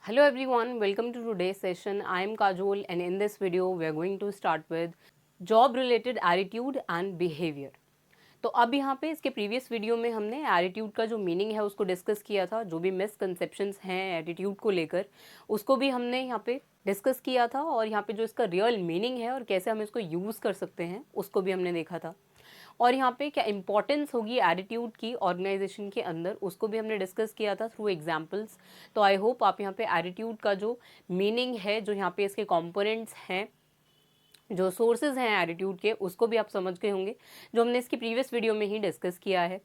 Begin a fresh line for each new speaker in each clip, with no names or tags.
Hello everyone, welcome to today's session. I am Kajol and in this video we are going to start with job related attitude and behavior. तो अब यहाँ पे इसके previous video में हमने attitude का जो मीनिंग है उसको डिस्कस किया था, जो भी मिसकंसेप्शंस हैं एटीट्यूड को लेकर उसको भी हमने यहाँ पे डिस्कस किया था और यहाँ पे जो इसका रियल मीनिंग है और कैसे हम इसको यूज़ कर सकते हैं उसको भी हमने देखा था। और यहाँ पे क्या इंपॉर्टेंस होगी एटीट्यूड की ऑर्गेनाइजेशन के अंदर उसको भी हमने डिस्कस किया था थ्रू एग्जाम्पल्स। तो आई होप आप यहाँ पे एटीट्यूड का जो मीनिंग है, जो यहाँ पे इसके कॉम्पोनेंट्स हैं, जो सोर्सेज हैं एटीट्यूड के, उसको भी आप समझ गए होंगे, जो हमने इसकी प्रीवियस वीडियो में ही डिस्कस किया है।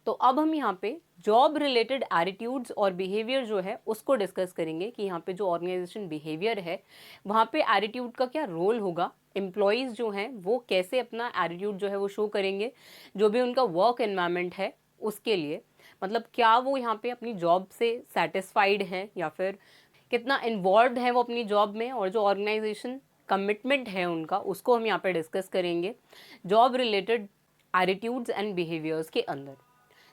तो अब हम यहाँ पे जॉब रिलेटेड एटीट्यूड्स और बिहेवियर जो है उसको डिस्कस करेंगे कि यहाँ पे जो ऑर्गेनाइजेशन बिहेवियर है वहाँ पे एटीट्यूड का क्या रोल होगा, एम्प्लॉयज़ जो हैं वो कैसे अपना एटीट्यूड जो है वो शो करेंगे, जो भी उनका वर्क एनवायरनमेंट है उसके लिए, मतलब क्या वो यहाँ पे अपनी जॉब से सेटिस्फाइड हैं या फिर कितना इन्वॉल्व है वो अपनी जॉब में, और जो ऑर्गेनाइजेशन कमिटमेंट है उनका उसको हम यहाँ पे डिस्कस करेंगे job related attitudes and behaviours के अंदर।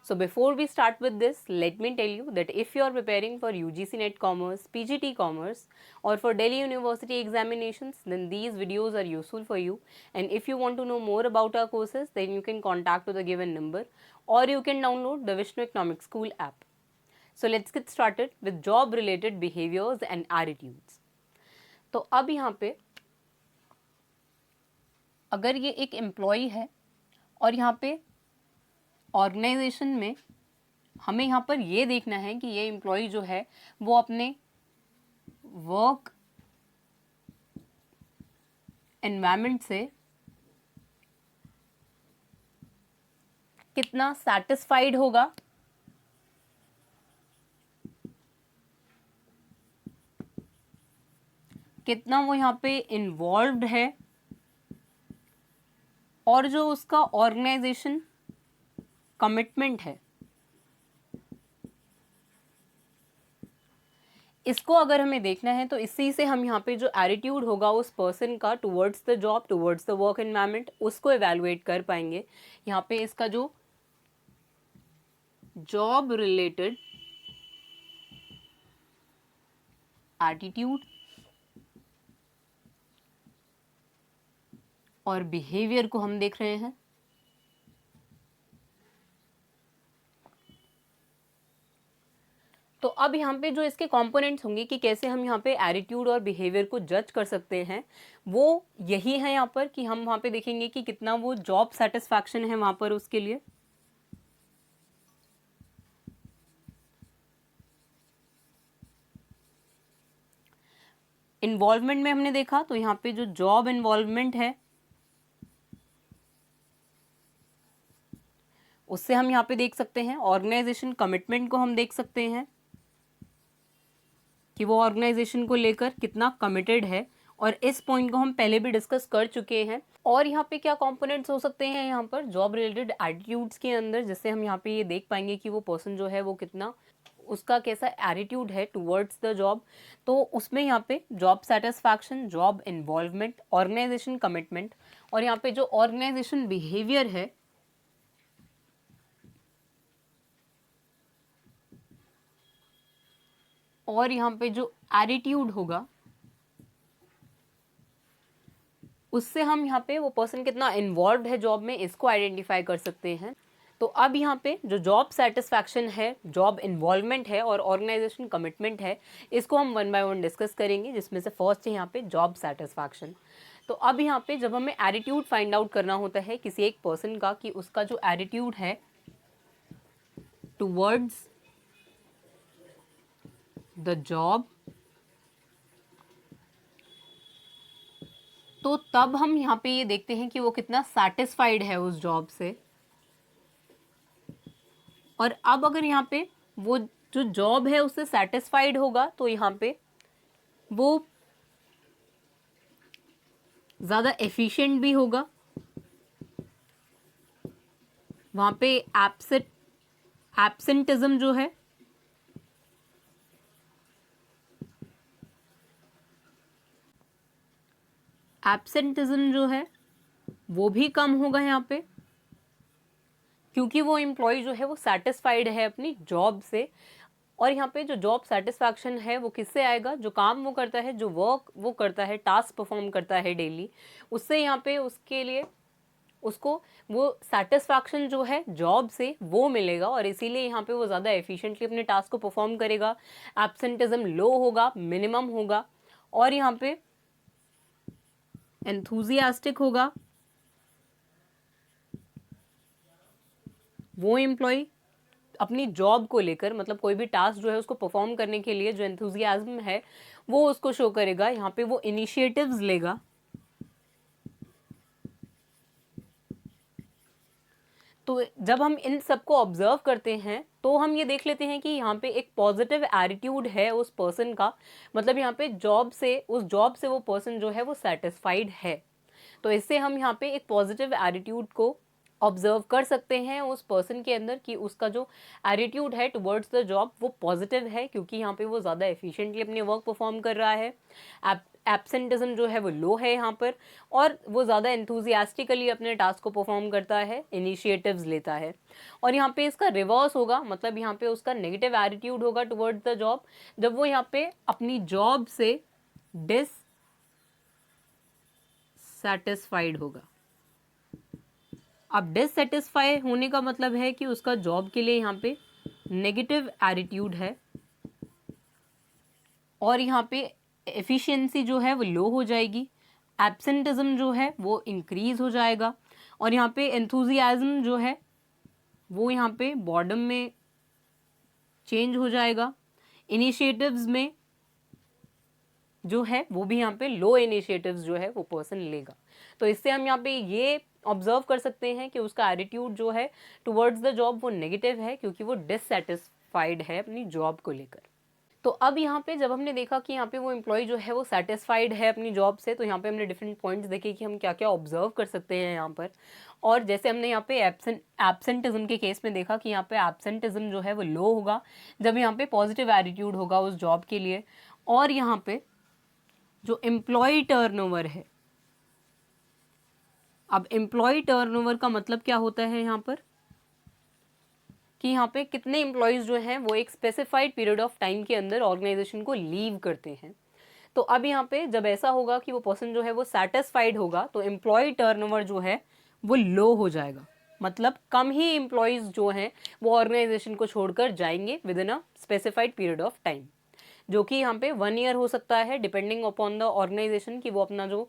So before we start with this, let me tell you that if you are preparing for UGC NET Commerce, PGT Commerce or for Delhi University examinations, then these videos are useful for you. And if you want to know more about our courses, then you can contact to the given number or you can download the Vishnu Economic School app. So let's get started with job related behaviors and attitudes. तो अब यहाँ पे अगर ये एक employee है और यहाँ पे ऑर्गेनाइजेशन में हमें यहाँ पर ये देखना है कि ये एम्प्लॉई जो है वो अपने वर्क एनवायरनमेंट से कितना सेटिस्फाइड होगा, कितना वो यहाँ पे इन्वॉल्व्ड है, और जो उसका ऑर्गेनाइजेशन कमिटमेंट है इसको अगर हमें देखना है तो इसी से हम यहाँ पे जो एटीट्यूड होगा उस पर्सन का towards the job, towards the work environment, उसको एवेलुएट कर पाएंगे। यहाँ पे इसका जो जॉब रिलेटेड एटीट्यूड और बिहेवियर को हम देख रहे हैं। तो अब यहाँ पे जो इसके कंपोनेंट्स होंगे कि कैसे हम यहाँ पे एटीट्यूड और बिहेवियर को जज कर सकते हैं, वो यही है यहाँ पर कि हम वहाँ पे देखेंगे कि कितना वो जॉब सेटिस्फैक्शन है वहाँ पर उसके लिए, इन्वॉल्वमेंट में हमने देखा तो यहाँ पे जो जॉब इन्वॉल्वमेंट है उससे हम यहाँ पे देख सकते हैं, ऑर्गेनाइजेशन कमिटमेंट को हम देख सकते हैं कि वो ऑर्गेनाइजेशन को लेकर कितना कमिटेड है, और इस पॉइंट को हम पहले भी डिस्कस कर चुके हैं। और यहाँ पे क्या कंपोनेंट्स हो सकते हैं यहाँ पर जॉब रिलेटेड एटीट्यूड्स के अंदर, जिससे हम यहाँ पे ये देख पाएंगे कि वो पर्सन जो है वो कितना, उसका कैसा एटीट्यूड है टुवर्ड्स द जॉब। तो उसमें यहाँ पे job satisfaction, job involvement, organisation commitment, और यहाँ पे जो ऑर्गेनाइजेशन बिहेवियर है और यहाँ पे जो एटीट्यूड होगा उससे हम यहाँ पे वो पर्सन कितना इन्वॉल्व है जॉब में, इसको आइडेंटिफाई कर सकते हैं। तो अब यहाँ पे जो जॉब सेटिस्फैक्शन है, जॉब इन्वॉल्वमेंट है और ऑर्गेनाइजेशन कमिटमेंट है, इसको हम वन बाय वन डिस्कस करेंगे, जिसमें से फर्स्ट है यहाँ पे जॉब सेटिस्फैक्शन। तो अब यहाँ पे जब हमें एटीट्यूड फाइंड आउट करना होता है किसी एक पर्सन का कि उसका जो एटीट्यूड है टुवर्ड्स द जॉब, तो तब हम यहाँ पे ये देखते हैं कि वो कितना सेटिस्फाइड है उस जॉब से। और अब अगर यहाँ पे वो जो जॉब है उससे सेटिस्फाइड होगा तो यहाँ पे वो ज़्यादा एफिशिएंट भी होगा, वहाँ पे एब्सेंटिज्म जो है वो भी कम होगा यहाँ पे, क्योंकि वो एम्प्लॉय जो है वो सेटिस्फाइड है अपनी जॉब से। और यहाँ पे जो जॉब सेटिस्फैक्शन है वो किससे आएगा, जो काम वो करता है, जो वर्क वो करता है, टास्क परफॉर्म करता है डेली, उससे यहाँ पे उसके लिए उसको वो सेटिस्फैक्शन जो है जॉब से वो मिलेगा और इसीलिए यहाँ पे वो ज़्यादा एफिशिएंटली अपने टास्क को परफॉर्म करेगा, एब्सेंटिज्म लो होगा, मिनिमम होगा और यहाँ पे एंथुजियास्टिक होगा वो एम्प्लॉय अपनी जॉब को लेकर, मतलब कोई भी टास्क जो है उसको परफॉर्म करने के लिए जो एंथुजियाज्म है वो उसको शो करेगा, यहाँ पे वो इनिशिएटिव्स लेगा। तो जब हम इन सबको ऑब्जर्व करते हैं तो हम ये देख लेते हैं कि यहाँ पे एक पॉजिटिव एटीट्यूड है उस पर्सन का, मतलब यहाँ पे उस जॉब से वो पर्सन जो है वो सेटिस्फाइड है। तो इससे हम यहाँ पे एक पॉजिटिव एटीट्यूड को ऑब्जर्व कर सकते हैं उस पर्सन के अंदर कि उसका जो एटीट्यूड है टुवर्ड्स द जॉब वो पॉजिटिव है, क्योंकि यहाँ पे वो ज़्यादा एफिशिएंटली अपने वर्क परफॉर्म कर रहा है, एब्सेंटिज्म जो है वो लो है यहाँ पर, और वो ज़्यादा एंथुजियास्टिकली अपने टास्क को परफॉर्म करता है, इनिशिएटिव्स लेता है। और यहाँ पे इसका रिवर्स होगा, मतलब यहाँ पे उसका नेगेटिव एटीट्यूड होगा टुवर्ड्स द जॉब, जब वो यहाँ पे अपनी जॉब से डिससेटिस्फाइड होगा। अब डिससेटिस्फाई होने का मतलब है कि उसका जॉब के लिए यहाँ पे नेगेटिव एटीट्यूड है और यहाँ पे एफिशिएंसी जो है वो लो हो जाएगी, एब्सेंटिज्म जो है वो इंक्रीज हो जाएगा और यहाँ पे एंथुजियाज्म जो है वो यहाँ पे बॉर्डम में चेंज हो जाएगा, इनिशिएटिव्स में जो है वो भी यहाँ पे लो इनिशिएटिव्स जो है वो पर्सन लेगा। तो इससे हम यहाँ पे ये ऑब्जर्व कर सकते हैं कि उसका एटीट्यूड जो है टुवर्ड्स द जॉब वो नेगेटिव है, क्योंकि वो डिससेटिस्फाइड है अपनी जॉब को लेकर। तो अब यहाँ पे जब हमने देखा कि यहाँ पे वो एम्प्लॉय जो है वो सेटिस्फाइड है अपनी जॉब से, तो यहाँ पे हमने डिफरेंट पॉइंट्स देखे कि हम क्या क्या ऑब्जर्व कर सकते हैं यहाँ पर। और जैसे हमने यहाँ पे एब्सेंटिज्म के केस में देखा कि यहाँ पे एब्सेंटिज्म जो है वो लो होगा जब यहाँ पे पॉजिटिव एटीट्यूड होगा उस जॉब के लिए। और यहाँ पे जो एम्प्लॉय टर्नओवर है, अब एम्प्लॉय टर्नओवर का मतलब क्या होता है यहाँ पर कि यहाँ पे कितने एम्प्लॉयज़ जो हैं वो एक स्पेसिफाइड पीरियड ऑफ टाइम के अंदर ऑर्गेनाइजेशन को लीव करते हैं। तो अब यहाँ पे जब ऐसा होगा कि वो पर्सन जो है वो सेटिस्फाइड होगा तो एम्प्लॉय टर्नओवर जो है वो लो हो जाएगा, मतलब कम ही एम्प्लॉयज़ जो हैं वो ऑर्गेनाइजेशन को छोड़कर जाएंगे with in a specified period of time, जो कि यहाँ पे 1 ईयर हो सकता है डिपेंडिंग अपॉन द ऑर्गेनाइजेशन कि वो अपना जो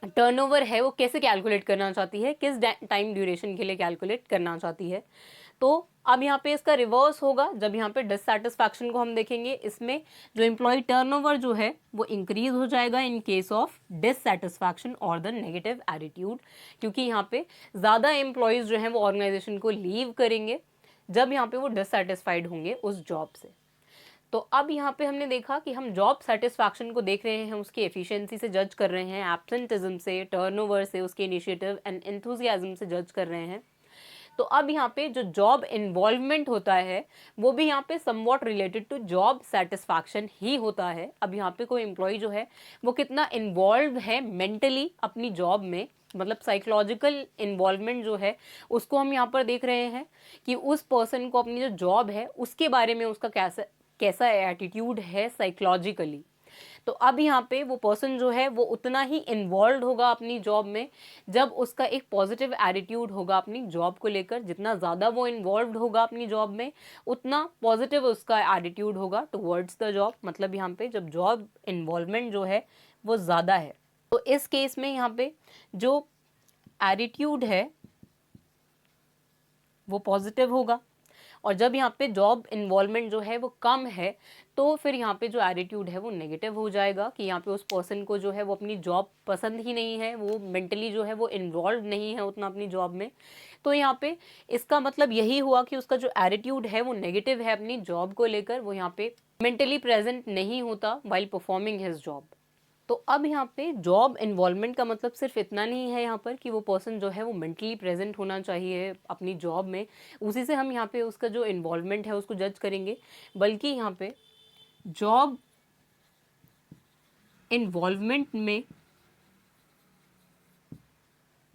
टर्नओवर है वो कैसे कैलकुलेट करना चाहती है, किस टाइम ड्यूरेशन के लिए कैलकुलेट करना चाहती है। तो अब यहाँ पे इसका रिवर्स होगा, जब यहाँ पे डिससेटिस्फैक्शन को हम देखेंगे, इसमें जो एम्प्लॉय टर्नओवर जो है वो इंक्रीज हो जाएगा इन केस ऑफ डिससेटिस्फैक्शन और द नेगेटिव एटीट्यूड, क्योंकि यहाँ पे ज़्यादा एम्प्लॉयज़ जो हैं वो ऑर्गेनाइजेशन को लीव करेंगे जब यहाँ पे वो डिससेटिस्फाइड होंगे उस जॉब से। तो अब यहाँ पे हमने देखा कि हम जॉब सेटिस्फैक्शन को देख रहे हैं, उसकी एफिशिएंसी से जज कर रहे हैं, एब्सेंटिज्म से, टर्नओवर से, उसके इनिशिएटिव एंड एंथुजियाज्म से जज कर रहे हैं। तो अब यहाँ पे जो जॉब इन्वॉल्वमेंट होता है वो भी यहाँ पे somewhat related to job satisfaction ही होता है। अब यहाँ पे कोई एम्प्लॉय जो है वो कितना इन्वॉल्व है मेंटली अपनी जॉब में, मतलब साइकोलॉजिकल इन्वॉल्वमेंट जो है उसको हम यहाँ पर देख रहे हैं कि उस पर्सन को अपनी जो जॉब है उसके बारे में उसका कैसा एटीट्यूड है साइकोलॉजिकली। तो अब यहाँ पे वो पर्सन जो है वो उतना ही इन्वॉल्व होगा अपनी जॉब में जब उसका एक पॉजिटिव एटीट्यूड होगा अपनी जॉब को लेकर। जितना ज़्यादा वो इन्वॉल्व होगा अपनी जॉब में उतना पॉजिटिव उसका एटीट्यूड होगा टुवर्ड्स द जॉब, मतलब यहाँ पे जब जॉब इन्वॉल्वमेंट जो है वो ज़्यादा है तो इस केस में यहाँ पे जो एटीट्यूड है वो पॉजिटिव होगा। और जब यहाँ पे जॉब इन्वॉल्वमेंट जो है वो कम है तो फिर यहाँ पे जो एटीट्यूड है वो नेगेटिव हो जाएगा कि यहाँ पे उस पर्सन को जो है वो अपनी जॉब पसंद ही नहीं है, वो मेंटली जो है वो इन्वॉल्व नहीं है उतना अपनी जॉब में। तो यहाँ पे इसका मतलब यही हुआ कि उसका जो एटीट्यूड है वो नेगेटिव है अपनी जॉब को लेकर, वो यहाँ पे मेंटली प्रेजेंट नहीं होता वाइल परफॉर्मिंग हिज जॉब। तो अब यहाँ पे जॉब इन्वॉल्वमेंट का मतलब सिर्फ इतना नहीं है यहाँ पर कि वो पर्सन जो है वो मेंटली प्रेजेंट होना चाहिए अपनी जॉब में, उसी से हम यहाँ पे उसका जो इन्वॉल्वमेंट है उसको जज करेंगे, बल्कि यहाँ पे जॉब इन्वॉल्वमेंट में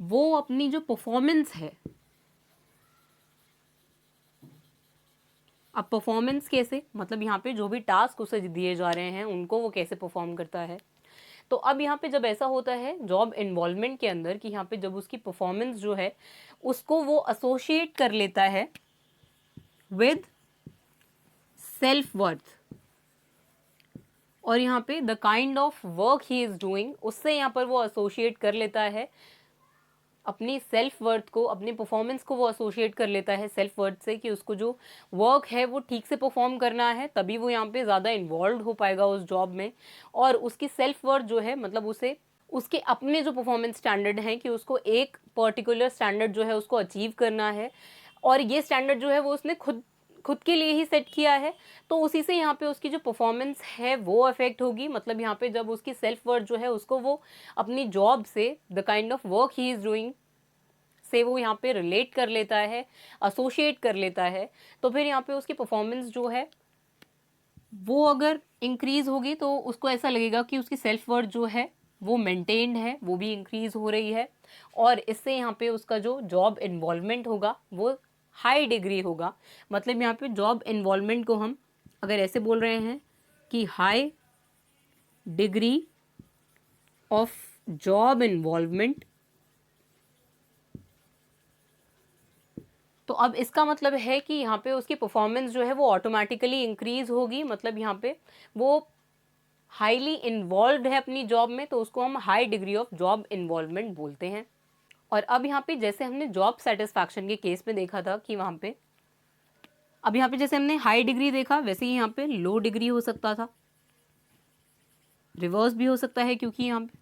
वो अपनी जो परफॉर्मेंस है अब परफॉर्मेंस कैसे, मतलब यहाँ पे जो भी टास्क उसे दिए जा रहे हैं उनको वो कैसे परफॉर्म करता है। तो अब यहाँ पे जब ऐसा होता है जॉब इन्वॉल्वमेंट के अंदर कि यहाँ पे जब उसकी परफॉर्मेंस जो है उसको वो एसोसिएट कर लेता है विद सेल्फ वर्थ, और यहाँ पे the kind of work he is doing, उससे यहाँ पर वो एसोसिएट कर लेता है अपनी सेल्फ वर्थ को, अपनी परफॉर्मेंस को वो एसोसिएट कर लेता है सेल्फ वर्थ से, कि उसको जो वर्क है वो ठीक से परफॉर्म करना है, तभी वो यहाँ पे ज़्यादा इन्वॉल्व हो पाएगा उस जॉब में। और उसकी सेल्फ वर्थ जो है मतलब उसे उसके अपने जो परफॉर्मेंस स्टैंडर्ड हैं कि उसको एक पर्टिकुलर स्टैंडर्ड जो है उसको अचीव करना है, और ये स्टैंडर्ड जो है वो उसने खुद खुद के लिए ही सेट किया है। तो उसी से यहाँ पे उसकी जो परफॉर्मेंस है वो अफेक्ट होगी, मतलब यहाँ पे जब उसकी सेल्फ वर्थ जो है उसको वो अपनी जॉब से, the kind of work he is doing से वो यहाँ पे रिलेट कर लेता है, एसोसिएट कर लेता है, तो फिर यहाँ पे उसकी परफॉर्मेंस जो है वो अगर इंक्रीज होगी तो उसको ऐसा लगेगा कि उसकी सेल्फ वर्थ जो है वो मेंटेन्ड है, वो भी इंक्रीज हो रही है, और इससे यहाँ पे उसका जो जॉब इन्वॉल्वमेंट होगा वो हाई डिग्री होगा। मतलब यहाँ पे जॉब इन्वॉल्वमेंट को हम अगर ऐसे बोल रहे हैं कि high degree of job involvement, तो अब इसका मतलब है कि यहाँ पे उसकी परफॉर्मेंस जो है वो ऑटोमेटिकली इंक्रीज होगी, मतलब यहाँ पे वो हाईली इन्वॉल्व है अपनी जॉब में, तो उसको हम high degree of job involvement बोलते हैं। और अब यहाँ पे जैसे हमने जॉब सेटिस्फैक्शन के केस में देखा था कि वहाँ पे, अब यहाँ पे जैसे हमने हाई डिग्री देखा वैसे ही यहाँ पे लो डिग्री हो सकता था, रिवर्स भी हो सकता है क्योंकि यहाँ पे,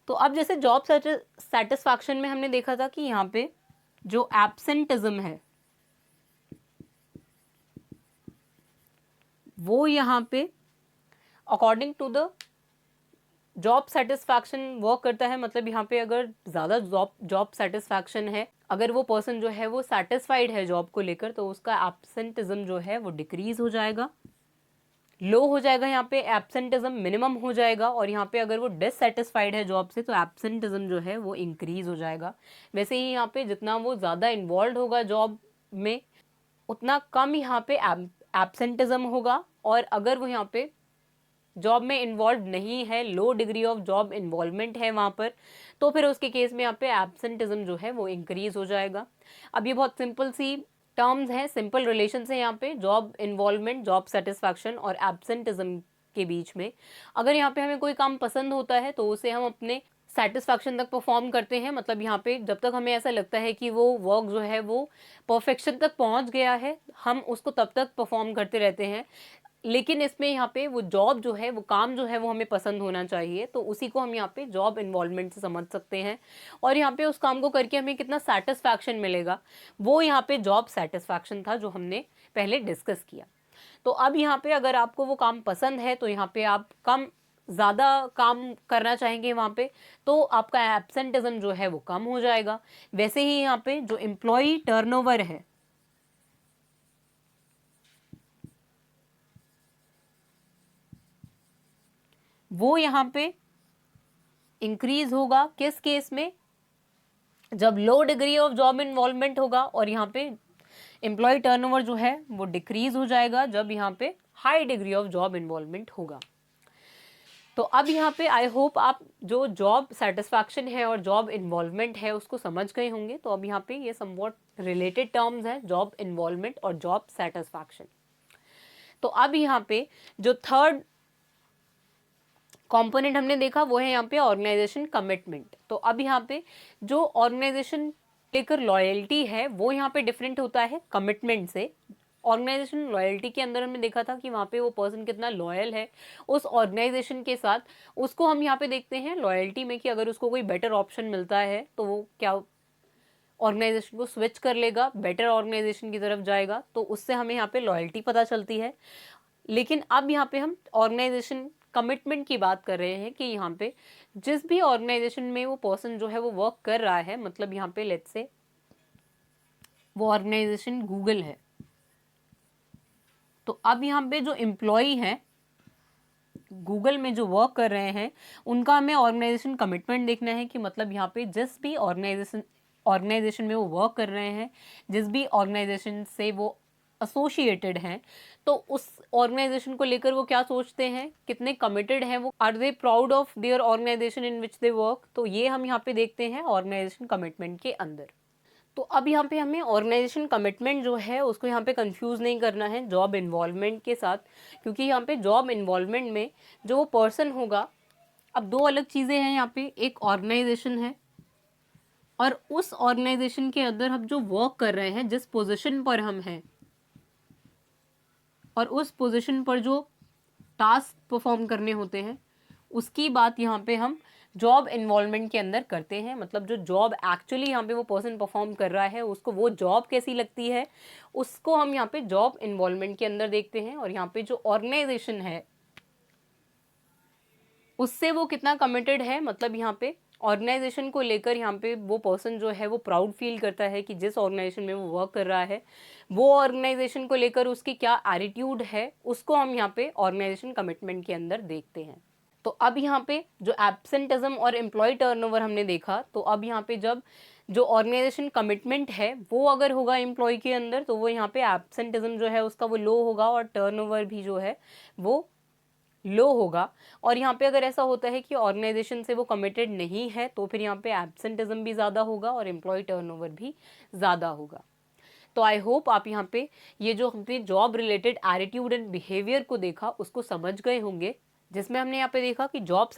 तो अब जैसे जॉब सेटिस्फैक्शन में हमने देखा था कि यहाँ पे जो एब्सेंटिज्म है वो यहाँ पे according to the job satisfaction work करता है। मतलब यहाँ पे अगर ज़्यादा जॉब सेटिस्फैक्शन है, अगर वो पर्सन जो है वो सेटिस्फाइड है जॉब को लेकर, तो उसका एब्सेंटिज्म जो है वो डिक्रीज हो जाएगा, लो हो जाएगा, यहाँ पे एब्सेंटिज्म मिनिमम हो जाएगा। और यहाँ पे अगर वो डिससेटिस्फाइड है जॉब से तो एब्सेंटिज्म जो है वो इंक्रीज हो जाएगा। वैसे ही यहाँ पे जितना वो ज़्यादा इन्वॉल्व होगा जॉब में उतना कम यहाँ पे एब्सेंटिज्म होगा, और अगर वो यहाँ पे जॉब में इन्वॉल्व नहीं है, लो डिग्री ऑफ जॉब इन्वॉल्वमेंट है वहाँ पर, तो फिर उसके केस में यहाँ पे एब्सेंटिज्म जो है वो इंक्रीज हो जाएगा। अब ये बहुत सिंपल सी टर्म्स हैं, सिंपल रिलेशन है यहाँ पे जॉब इन्वॉल्वमेंट, जॉब सेटिस्फैक्शन और एब्सेंटिज्म के बीच में। अगर यहाँ पे हमें कोई काम पसंद होता है तो उसे हम अपने सेटिस्फैक्शन तक परफॉर्म करते हैं, मतलब यहाँ पे जब तक हमें ऐसा लगता है कि वो वर्क जो है वो परफेक्शन तक पहुँच गया है हम उसको तब तक परफॉर्म करते रहते हैं। लेकिन इसमें यहाँ पे वो जॉब जो है, वो काम जो है वो हमें पसंद होना चाहिए, तो उसी को हम यहाँ पे जॉब इन्वॉल्वमेंट से समझ सकते हैं। और यहाँ पे उस काम को करके हमें कितना सेटिस्फैक्शन मिलेगा, वो यहाँ पे जॉब सेटिस्फैक्शन था जो हमने पहले डिस्कस किया। तो अब यहाँ पे अगर आपको वो काम पसंद है तो यहाँ पे आप कम ज़्यादा काम करना चाहेंगे वहाँ पे, तो आपका एब्सेंटिज्म जो है वो कम हो जाएगा। वैसे ही यहाँ पे जो एम्प्लॉई टर्नओवर है वो यहाँ पे इंक्रीज होगा, किस केस में, जब लो डिग्री ऑफ जॉब इन्वॉल्वमेंट होगा, और यहाँ पे एम्प्लॉय टर्नओवर जो है वो डिक्रीज हो जाएगा जब यहाँ पे high degree of job involvement होगा। तो अब यहाँ पे आई होप आप जो जॉब सेटिस्फैक्शन है और जॉब इन्वॉल्वमेंट है उसको समझ गए होंगे। तो अब यहाँ पे ये समवॉट रिलेटेड टर्म्स हैं, जॉब इन्वॉल्वमेंट और जॉब सेटिस्फैक्शन। तो अब यहाँ पे जो थर्ड कंपोनेंट हमने देखा वो है यहाँ पे ऑर्गेनाइजेशन कमिटमेंट। तो अब यहाँ पे जो ऑर्गेनाइजेशन लेकर लॉयल्टी है वो यहाँ पे डिफरेंट होता है कमिटमेंट से। ऑर्गेनाइजेशन लॉयल्टी के अंदर हमने देखा था कि वहाँ पे वो पर्सन कितना लॉयल है उस ऑर्गेनाइजेशन के साथ, उसको हम यहाँ पे देखते हैं लॉयल्टी में कि अगर उसको कोई बेटर ऑप्शन मिलता है तो वो क्या ऑर्गेनाइजेशन को स्विच कर लेगा, बेटर ऑर्गेनाइजेशन की तरफ जाएगा, तो उससे हमें यहाँ पे लॉयल्टी पता चलती है। लेकिन अब यहाँ पे हम ऑर्गेनाइजेशन कमिटमेंट की बात कर रहे हैं कि यहाँ पे जिस भी ऑर्गेनाइजेशन में वो पर्सन जो है वो वर्क कर रहा है, मतलब यहाँ पे लेट्स से वो ऑर्गेनाइजेशन गूगल है, तो अब यहाँ पे जो एम्प्लॉई है गूगल में जो वर्क कर रहे हैं उनका हमें ऑर्गेनाइजेशन कमिटमेंट देखना है कि मतलब यहाँ पे जिस भी ऑर्गेनाइजेशन में वो वर्क कर रहे हैं, जिस भी ऑर्गेनाइजेशन से वो एसोसिएटेड हैं, तो उस ऑर्गेनाइजेशन को लेकर वो क्या सोचते हैं, कितने कमिटेड हैं वो, are they proud of their organisation in which they work. तो ये हम यहाँ पे देखते हैं ऑर्गेनाइजेशन कमिटमेंट के अंदर। तो अब यहाँ पे हमें ऑर्गेनाइजेशन कमिटमेंट जो है उसको यहाँ पे कंफ्यूज नहीं करना है जॉब इन्वॉल्वमेंट के साथ, क्योंकि यहाँ पे जॉब इन्वॉल्वमेंट में जो वो पर्सन होगा, अब दो अलग चीज़ें हैं यहाँ पे, एक ऑर्गेनाइजेशन है और उस ऑर्गेनाइजेशन के अंदर हम जो वर्क कर रहे हैं, जिस पोजीशन पर हम हैं और उस पोजीशन पर जो टास्क परफॉर्म करने होते हैं, उसकी बात यहाँ पे हम जॉब इन्वॉल्वमेंट के अंदर करते हैं। मतलब जो जॉब एक्चुअली यहाँ पे वो पर्सन परफॉर्म कर रहा है, उसको वो जॉब कैसी लगती है, उसको हम यहाँ पे जॉब इन्वॉल्वमेंट के अंदर देखते हैं। और यहाँ पे जो ऑर्गेनाइजेशन है उससे वो कितना कमिटेड है, मतलब यहाँ पे ऑर्गेनाइजेशन को लेकर यहाँ पे वो पर्सन जो है वो प्राउड फील करता है कि जिस ऑर्गेनाइजेशन में वो वर्क कर रहा है, वो ऑर्गेनाइजेशन को लेकर उसकी क्या एटीट्यूड है, उसको हम यहाँ पे ऑर्गेनाइजेशन कमिटमेंट के अंदर देखते हैं। तो अब यहाँ पे जो एब्सेंटिज्म और एम्प्लॉय टर्नओवर हमने देखा, तो अब यहाँ पे जब जो ऑर्गेनाइजेशन कमिटमेंट है वो अगर होगा एम्प्लॉय के अंदर, तो वो यहाँ पे एब्सेंटिज्म जो है उसका वो लो होगा और टर्नओवर भी जो है वो लो होगा। और यहाँ पे अगर ऐसा होता है कि ऑर्गेनाइजेशन से वो कमिटेड नहीं है, तो फिर यहाँ पे एब्सेंटिज्म भी ज़्यादा होगा और एम्प्लॉय टर्नओवर भी ज़्यादा होगा। तो आई होप आप यहाँ पे ये जो हमने job related attitude and behaviour को देखा उसको समझ गए होंगे, जिसमें हमने यहाँ पे देखा कि जॉब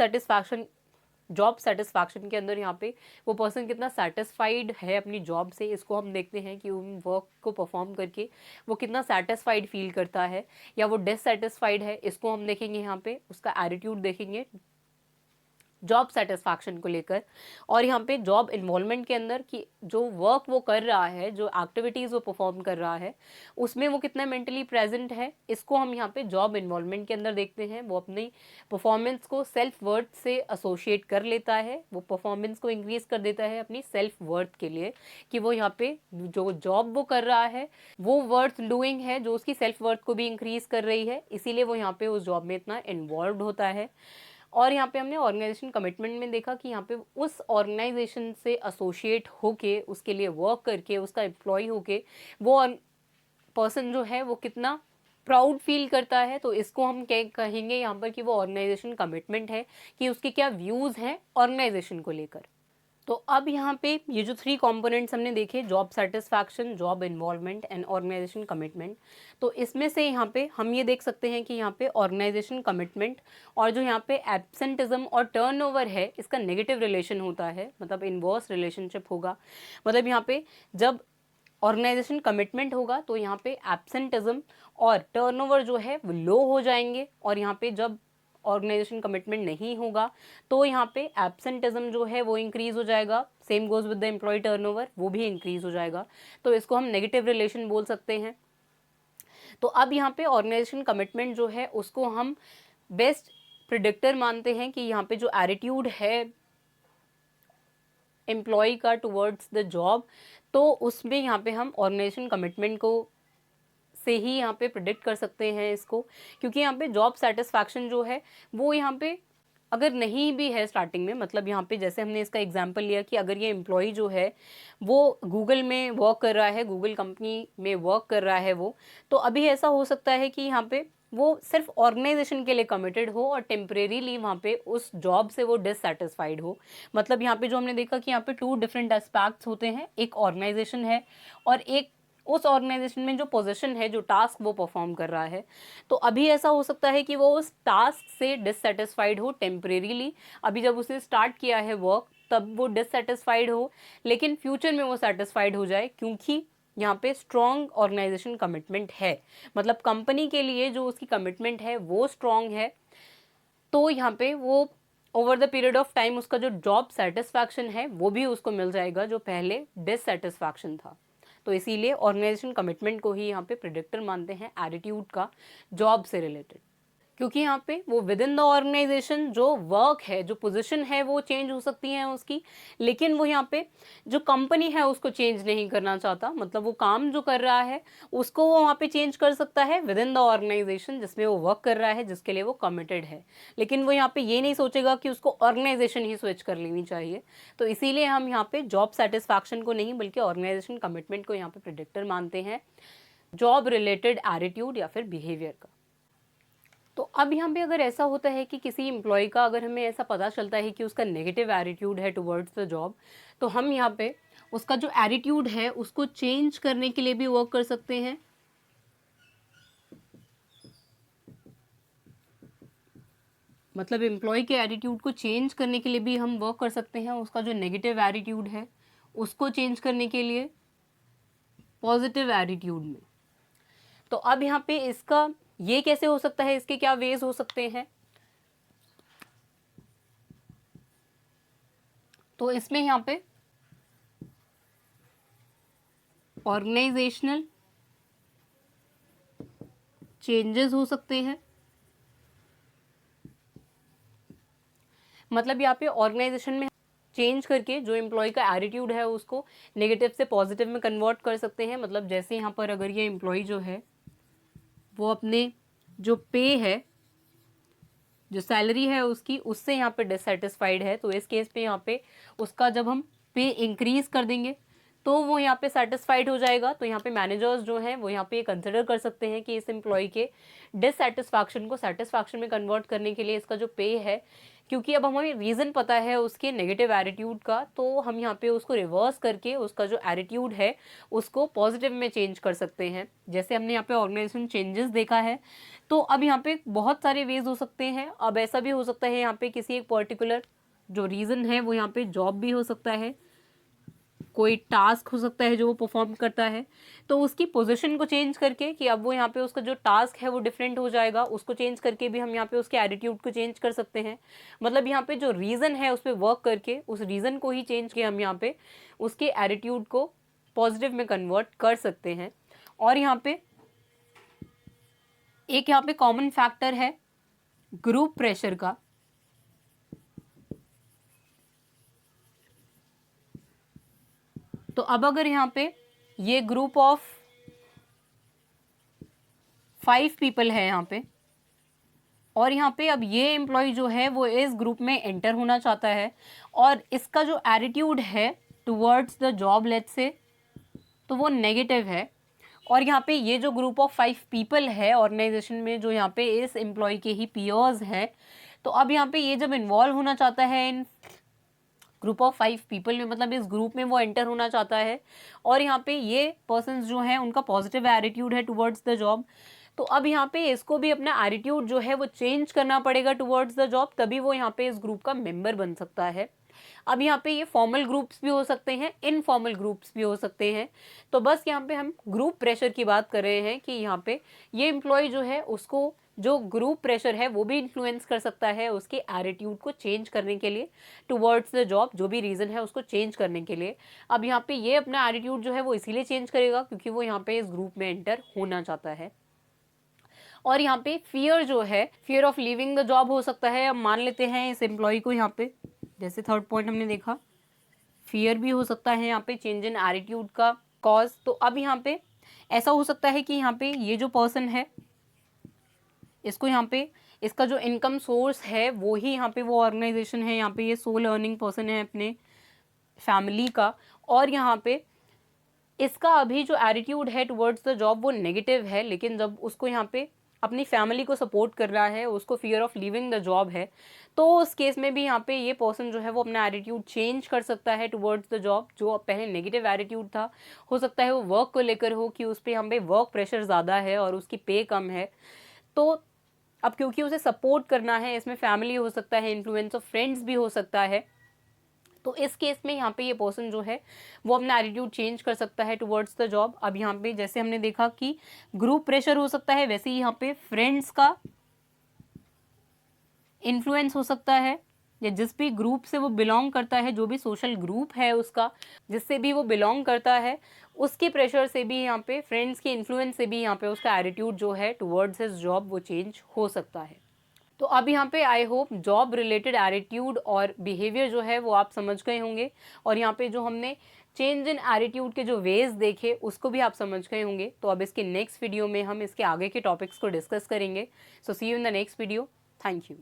सेटिस्फैक्शन के अंदर यहाँ पे वो पर्सन कितना सेटिस्फाइड है अपनी जॉब से, इसको हम देखते हैं कि उन वर्क को परफॉर्म करके वो कितना सेटिस्फाइड फील करता है या वो डिससेटिस्फाइड है, इसको हम देखेंगे। यहाँ पे उसका एटीट्यूड देखेंगे जॉब सेटिस्फैक्शन को लेकर। और यहाँ पे जॉब इन्वॉल्वमेंट के अंदर कि जो वर्क वो कर रहा है, जो एक्टिविटीज़ वो परफॉर्म कर रहा है, उसमें वो कितना मेंटली प्रेजेंट है, इसको हम यहाँ पे जॉब इन्वॉल्वमेंट के अंदर देखते हैं। वो अपनी परफॉर्मेंस को सेल्फ वर्थ से एसोशिएट कर लेता है, वो परफॉर्मेंस को इंक्रीज कर देता है अपनी सेल्फ वर्थ के लिए, कि वो यहाँ पे जो जॉब वो कर रहा है वो वर्थ डूइंग है, जो उसकी सेल्फ वर्थ को भी इंक्रीज कर रही है, इसीलिए वो यहाँ पे उस जॉब में इतना इन्वॉल्व होता है। और यहाँ पे हमने ऑर्गेनाइजेशन कमिटमेंट में देखा कि यहाँ पे उस ऑर्गेनाइजेशन से एसोसिएट होके, उसके लिए वर्क करके, उसका एम्प्लॉय होके वो पर्सन जो है वो कितना प्राउड फील करता है। तो इसको हम कहेंगे यहाँ पर कि वो ऑर्गेनाइजेशन कमिटमेंट है, कि उसके क्या व्यूज़ हैं ऑर्गेनाइजेशन को लेकर। तो अब यहाँ पे ये जो 3 कंपोनेंट्स हमने देखे, job satisfaction, job involvement and organisation commitment, तो इसमें से यहाँ पे हम ये देख सकते हैं कि यहाँ पे ऑर्गेनाइजेशन कमिटमेंट और जो यहाँ पे एब्सेंटिज्म और टर्नओवर है, इसका नेगेटिव रिलेशन होता है, मतलब इनवर्स रिलेशनशिप होगा। मतलब यहाँ पे जब ऑर्गेनाइजेशन कमिटमेंट होगा तो यहाँ पे एब्सेंटिज्म और टर्नओवर जो है वो लो हो जाएंगे, और यहाँ पे जब ऑर्गेनाइजेशन कमिटमेंट नहीं होगा तो यहाँ पे एब्सेंटिज्म जो है वो इंक्रीज हो जाएगा। Same goes with the employee turnover, वो भी इंक्रीज हो जाएगा। तो इसको हम नेगेटिव रिलेशन बोल सकते हैं। तो अब यहाँ पे ऑर्गेनाइजेशन कमिटमेंट जो है उसको हम बेस्ट प्रिडिक्टर मानते हैं कि यहाँ पे जो एटीट्यूड है एम्प्लॉय का टुवर्ड्स द जॉब, तो उसमें यहाँ पे हम ऑर्गेनाइजेशन कमिटमेंट को से ही यहाँ पे प्रिडिक्ट कर सकते हैं इसको, क्योंकि यहाँ पे जॉब सेटिस्फैक्शन जो है वो यहाँ पे अगर नहीं भी है स्टार्टिंग में, मतलब यहाँ पे जैसे हमने इसका एग्जांपल लिया कि अगर ये एम्प्लॉय जो है वो गूगल में वर्क कर रहा है, गूगल कंपनी में वर्क कर रहा है वो, तो अभी ऐसा हो सकता है कि यहाँ पे वो सिर्फ ऑर्गेनाइजेशन के लिए कमिटेड हो और टेम्परेरीली वहाँ पे उस जॉब से वो डिससेटिस्फाइड हो। मतलब यहाँ पे जो हमने देखा कि यहाँ पे 2 डिफरेंट एस्पेक्ट्स होते हैं, एक ऑर्गेनाइजेशन है और एक उस ऑर्गेनाइजेशन में जो पोजीशन है, जो टास्क वो परफॉर्म कर रहा है। तो अभी ऐसा हो सकता है कि वो उस टास्क से डिससेटिस्फाइड हो टेम्परेरीली, अभी जब उसने स्टार्ट किया है वर्क तब वो डिससेटिस्फाइड हो, लेकिन फ्यूचर में वो सेटिस्फाइड हो जाए, क्योंकि यहाँ पे स्ट्रॉन्ग ऑर्गेनाइजेशन कमिटमेंट है, मतलब कंपनी के लिए जो उसकी कमिटमेंट है वो स्ट्रॉन्ग है। तो यहाँ पे वो over the period of time उसका जो जॉब सेटिस्फैक्शन है वो भी उसको मिल जाएगा, जो पहले डिससेटिस्फैक्शन था। तो इसीलिए ऑर्गेनाइजेशन कमिटमेंट को ही यहाँ पे प्रिडिक्टर मानते हैं एटीट्यूड का जॉब से रिलेटेड, क्योंकि यहाँ पे वो विद इन द ऑर्गेनाइजेशन जो वर्क है, जो पोजीशन है वो चेंज हो सकती है उसकी, लेकिन वो यहाँ पे जो कंपनी है उसको चेंज नहीं करना चाहता। मतलब वो काम जो कर रहा है उसको वो वहाँ पे चेंज कर सकता है विद इन द ऑर्गेनाइजेशन जिसमें वो वर्क कर रहा है, जिसके लिए वो कमिटेड है, लेकिन वो यहाँ पे ये नहीं सोचेगा कि उसको ऑर्गेनाइजेशन ही स्विच कर लेनी चाहिए। तो इसीलिए हम यहाँ पे जॉब सेटिस्फैक्शन को नहीं बल्कि ऑर्गेनाइजेशन कमिटमेंट को यहाँ पे प्रिडिक्टर मानते हैं जॉब रिलेटेड एटीट्यूड या फिर बिहेवियर का। तो अब यहाँ पे अगर ऐसा होता है कि किसी एम्प्लॉय का अगर हमें ऐसा पता चलता है कि उसका नेगेटिव एटीट्यूड है टुवर्ड्स द जॉब, तो हम यहाँ पे उसका जो एटीट्यूड है उसको चेंज करने के लिए भी वर्क कर सकते हैं। मतलब एम्प्लॉय के एटीट्यूड को चेंज करने के लिए भी हम वर्क कर सकते हैं, उसका जो नेगेटिव एटीट्यूड है उसको चेंज करने के लिए पॉजिटिव एटीट्यूड में। तो अब यहाँ पे इसका ये कैसे हो सकता है, इसके क्या वेज हो सकते हैं? तो इसमें यहाँ पे ऑर्गेनाइजेशनल चेंजेस हो सकते हैं। मतलब यहाँ पे ऑर्गेनाइजेशन में चेंज करके जो एम्प्लॉय का एटीट्यूड है उसको नेगेटिव से पॉजिटिव में कन्वर्ट कर सकते हैं। मतलब जैसे यहाँ पर अगर ये एम्प्लॉय जो है वो अपने जो पे है, जो सैलरी है उसकी, उससे यहाँ पे डिससेटिस्फाइड है, तो इस केस पे यहाँ पे उसका जब हम पे इंक्रीज कर देंगे तो वो यहाँ पे सेटिस्फाइड हो जाएगा। तो यहाँ पे मैनेजर्स जो हैं वो यहाँ पे कंसिडर कर सकते हैं कि इस एम्प्लॉय के डिससेटिस्फैक्शन को सेटिस्फैक्शन में कन्वर्ट करने के लिए इसका जो पे है, क्योंकि अब हमें रीज़न पता है उसके नेगेटिव एटीट्यूड का, तो हम यहाँ पे उसको रिवर्स करके उसका जो एटीट्यूड है उसको पॉजिटिव में चेंज कर सकते हैं। जैसे हमने यहाँ पे ऑर्गेनाइजेशन चेंजेस देखा है, तो अब यहाँ पे बहुत सारे वेज हो सकते हैं। अब ऐसा भी हो सकता है यहाँ पे किसी एक पर्टिकुलर जो रीज़न है वो यहाँ पे जॉब भी हो सकता है, कोई टास्क हो सकता है जो वो परफॉर्म करता है, तो उसकी पोजीशन को चेंज करके कि अब वो यहाँ पे उसका जो टास्क है वो डिफरेंट हो जाएगा, उसको चेंज करके भी हम यहाँ पे उसके एटीट्यूड को चेंज कर सकते हैं। मतलब यहाँ पे जो रीज़न है उस पर वर्क करके उस रीज़न को ही चेंज किया हम यहाँ पे उसके एटीट्यूड को पॉजिटिव में कन्वर्ट कर सकते हैं। और यहाँ पे एक यहाँ पे कॉमन फैक्टर है ग्रुप प्रेशर का। तो अब अगर यहाँ पे ये ग्रुप ऑफ 5 पीपल है यहाँ पे, और यहाँ पे अब ये एम्प्लॉय जो है वो इस ग्रुप में एंटर होना चाहता है और इसका जो एटीट्यूड है towards the job let's say तो वो नेगेटिव है, और यहाँ पे ये जो ग्रुप ऑफ 5 पीपल है ऑर्गेनाइजेशन में जो यहाँ पे इस एम्प्लॉय के ही पीयर्स हैं, तो अब यहाँ पे ये जब इन्वॉल्व होना चाहता है इन ग्रुप ऑफ 5 पीपल में, मतलब इस ग्रुप में वो एंटर होना चाहता है और यहाँ पे ये पर्सन्स जो हैं उनका पॉजिटिव एटीट्यूड है टुवर्ड्स द जॉब, तो अब यहाँ पे इसको भी अपना एटीट्यूड जो है वो चेंज करना पड़ेगा टुवर्ड्स द जॉब, तभी वो यहाँ पे इस ग्रुप का मेंबर बन सकता है। अब यहाँ पे ये फॉर्मल ग्रुप्स भी हो सकते हैं, इनफॉर्मल ग्रुप्स भी हो सकते हैं। तो बस यहाँ पे हम ग्रुप प्रेशर की बात कर रहे हैं कि यहाँ पे ये एम्प्लॉय जो है उसको जो ग्रुप प्रेशर है वो भी इन्फ्लुएंस कर सकता है उसके एटीट्यूड को चेंज करने के लिए टुवर्ड्स द जॉब, जो भी रीज़न है उसको चेंज करने के लिए। अब यहाँ पे ये अपना एटीट्यूड जो है वो इसीलिए चेंज करेगा क्योंकि वो यहाँ पे इस ग्रुप में एंटर होना चाहता है। और यहाँ पे फियर जो है, fear of living the job हो सकता है। अब मान लेते हैं इस एम्प्लॉय को यहाँ पे, जैसे थर्ड पॉइंट हमने देखा, फियर भी हो सकता है यहाँ पे चेंज इन एटीट्यूड का कॉज। तो अब यहाँ पे ऐसा हो सकता है कि यहाँ पे ये जो पर्सन है इसको यहाँ पे इसका जो इनकम सोर्स है वो ही यहाँ पे वो ऑर्गेनाइजेशन है, यहाँ पे ये सोल अर्निंग पर्सन है अपने फैमिली का, और यहाँ पे इसका अभी जो एटीट्यूड है टुवर्ड्स द जॉब वो नेगेटिव है, लेकिन जब उसको यहाँ पे अपनी फैमिली को सपोर्ट कर रहा है, उसको fear of living the job है, तो उस केस में भी यहाँ पे ये पर्सन जो है वो अपना एटीट्यूड चेंज कर सकता है टुवर्ड्स द जॉब। जो पहले नेगेटिव एटीट्यूड था, हो सकता है वो वर्क को लेकर हो कि उस पर यहाँ पे वर्क प्रेशर ज़्यादा है और उसकी पे कम है, तो अब क्योंकि उसे सपोर्ट करना है, इसमें फैमिली हो सकता है, इन्फ्लुएंस ऑफ फ्रेंड्स भी हो सकता है, तो इस केस में यहाँ पे ये पर्सन जो है वो अपना एटीट्यूड चेंज कर सकता है टुवर्ड्स द जॉब। अब यहाँ पे जैसे हमने देखा कि ग्रुप प्रेशर हो सकता है, वैसे ही यहाँ पे फ्रेंड्स का इन्फ्लुएंस हो सकता है, या जिस भी ग्रुप से वो बिलोंग करता है, जो भी सोशल ग्रुप है उसका जिससे भी वो बिलोंग करता है, उसके प्रेशर से भी यहाँ पे, फ्रेंड्स के इन्फ्लुएंस से भी यहाँ पे उसका एटीट्यूड जो है टुवर्ड्स हिज जॉब वो चेंज हो सकता है। तो अब यहाँ पे I hope job related attitude और बिहेवियर जो है वो आप समझ गए होंगे, और यहाँ पे जो हमने चेंज इन एटीट्यूड के जो वेज देखे उसको भी आप समझ गए होंगे। तो अब इसके नेक्स्ट वीडियो में हम इसके आगे के टॉपिक्स को डिस्कस करेंगे। So see you in the next video. Thank you.